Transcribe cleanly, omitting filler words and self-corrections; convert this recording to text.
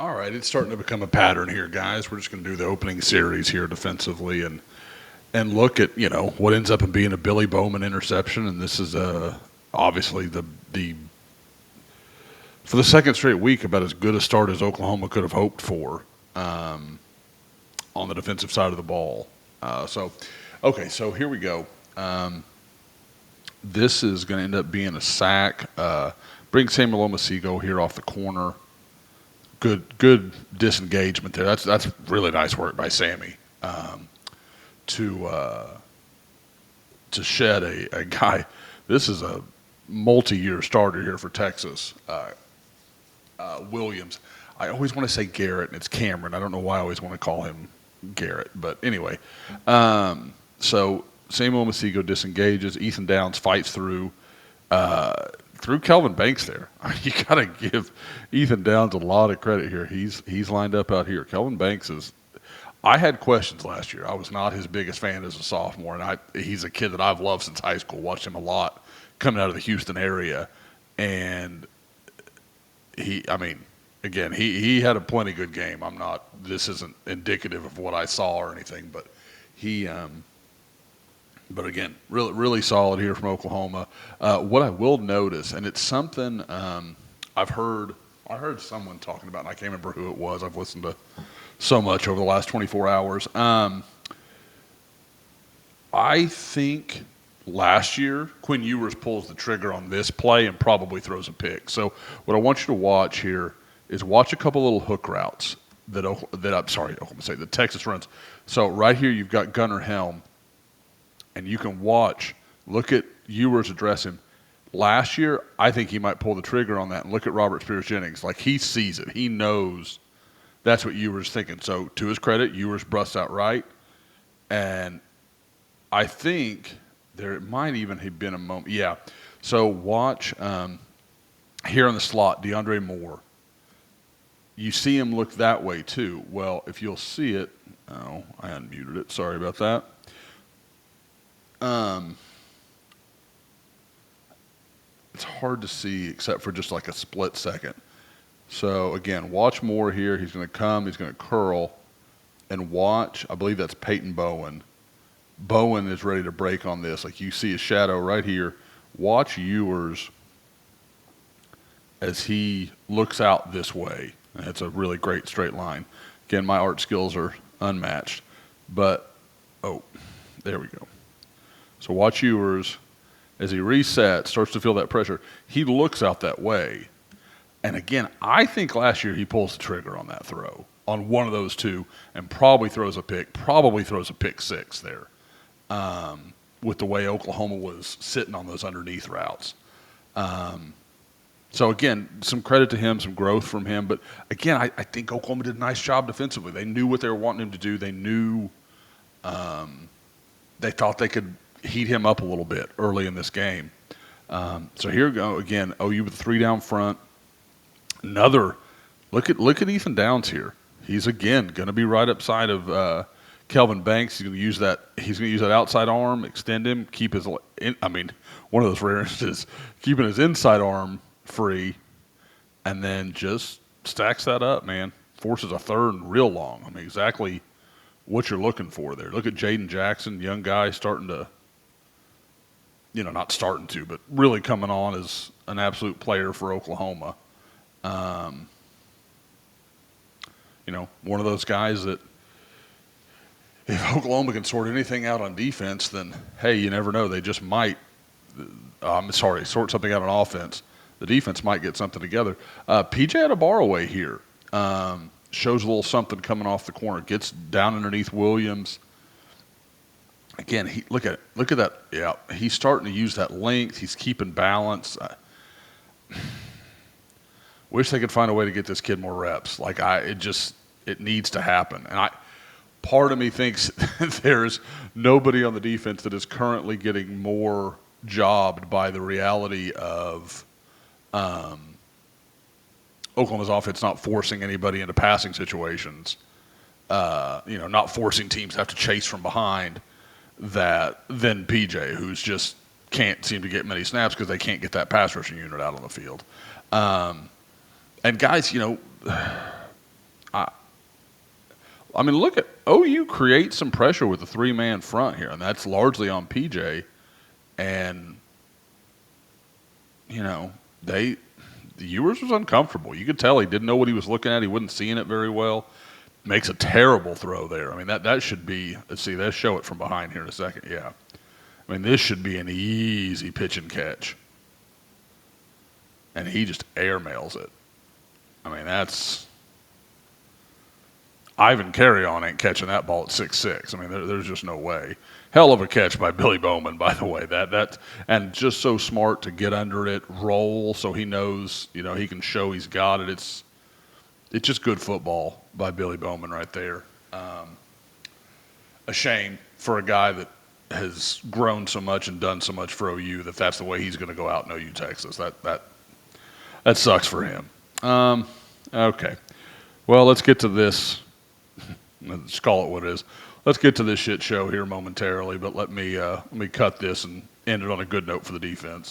All right, it's starting to become a pattern here, guys. We're just going to do the opening series here defensively and look at what ends up in being a Billy Bowman interception, and this is obviously the for the second straight week about as good a start as Oklahoma could have hoped for on the defensive side of the ball. So here we go. This is going to end up being a sack. Bring Samuel Omasego here off the corner. Good disengagement there. That's really nice work by Sammy to shed a guy. This is a multi-year starter here for Texas. Williams. I always want to say Garrett, and it's Cameron. I don't know why I always want to call him Garrett, but anyway. So Samuel Omasego disengages. Ethan Downs fights through Kelvin Banks there. You got to give Ethan Downs a lot of credit here. He's lined up out here. Kelvin Banks is. I had questions last year. I was not his biggest fan as a sophomore, and he's a kid that I've loved since high school. Watched him a lot coming out of the Houston area, and he had a plenty good game. This isn't indicative of what I saw or anything, but but again, really, really solid here from Oklahoma. What I will notice, and it's something I heard someone talking about, and I can't remember who it was. I've listened to so much over the last 24 hours. I think last year, Quinn Ewers pulls the trigger on this play and probably throws a pick. So what I want you to watch here is watch a couple little hook routes that Texas runs. So right here you've got Gunnar Helm, and you can look at Ewers address him. Last year, I think he might pull the trigger on that, and look at Robert Spears-Jennings. Like, he sees it. He knows that's what Ewers is thinking. So to his credit, Ewers busts out right, and I think there might even have been a moment. Yeah. So watch here in the slot, DeAndre Moore. You see him look that way too. Well, if you'll see it, I unmuted it. Sorry about that. It's hard to see except for just like a split second. So again, watch Moore here. He's going to come. He's going to curl, and watch. I believe that's Peyton Bowen. Bowen is ready to break on this. Like, you see his shadow right here. Watch Ewers as he looks out this way. And it's a really great straight line. Again, my art skills are unmatched. But, there we go. So watch Ewers as he resets, starts to feel that pressure. He looks out that way. And again, I think last year he pulls the trigger on that throw, on one of those two, and probably throws a pick six there. With the way Oklahoma was sitting on those underneath routes. So again, some credit to him, some growth from him. But again, I think Oklahoma did a nice job defensively. They knew what they were wanting him to do. They knew they thought they could heat him up a little bit early in this game. So here we go again. OU with 3 down front. Another look at Ethan Downs here. He's again going to be right upside of Kelvin Banks. He's going to use that outside arm, extend him, keep his. One of those rare instances, keeping his inside arm free, and then just stacks that up, man. Forces a third and real long. I mean, exactly what you're looking for there. Look at Jaden Jackson, young guy starting to, not starting to, but really coming on as an absolute player for Oklahoma. One of those guys that if Oklahoma can sort anything out on defense, then, hey, you never know. They just might sort something out on offense. The defense might get something together. PJ Adebawore here shows a little something coming off the corner. Gets down underneath Williams. Again, look at that. Yeah, he's starting to use that length. He's keeping balance. Wish they could find a way to get this kid more reps. It needs to happen. And part of me thinks there's nobody on the defense that is currently getting more jobbed by the reality of Oklahoma's offense not forcing anybody into passing situations, not forcing teams to have to chase from behind, than PJ, who's just can't seem to get many snaps because they can't get that pass rushing unit out on the field. And guys, I mean, look at OU create some pressure with the three-man front here, and that's largely on PJ. And you know, the Ewers was uncomfortable. You could tell he didn't know what he was looking at. He wasn't seeing it very well. Makes a terrible throw there. I mean, that should be. Let's see. Let's show it from behind here in a second. Yeah. I mean, this should be an easy pitch and catch. And he just airmails it. I mean, that's Ivan Carry-On ain't catching that ball at 6'6". I mean, there's just no way. Hell of a catch by Billy Bowman, by the way. That and just so smart to get under it, roll, so he knows, he can show he's got it. It's just good football by Billy Bowman right there. A shame for a guy that has grown so much and done so much for OU that's the way he's going to go out in OU Texas. That sucks for him. Okay. Well, let's get to this. Let's call it what it is. Let's get to this shit show here momentarily, but let me cut this and end it on a good note for the defense.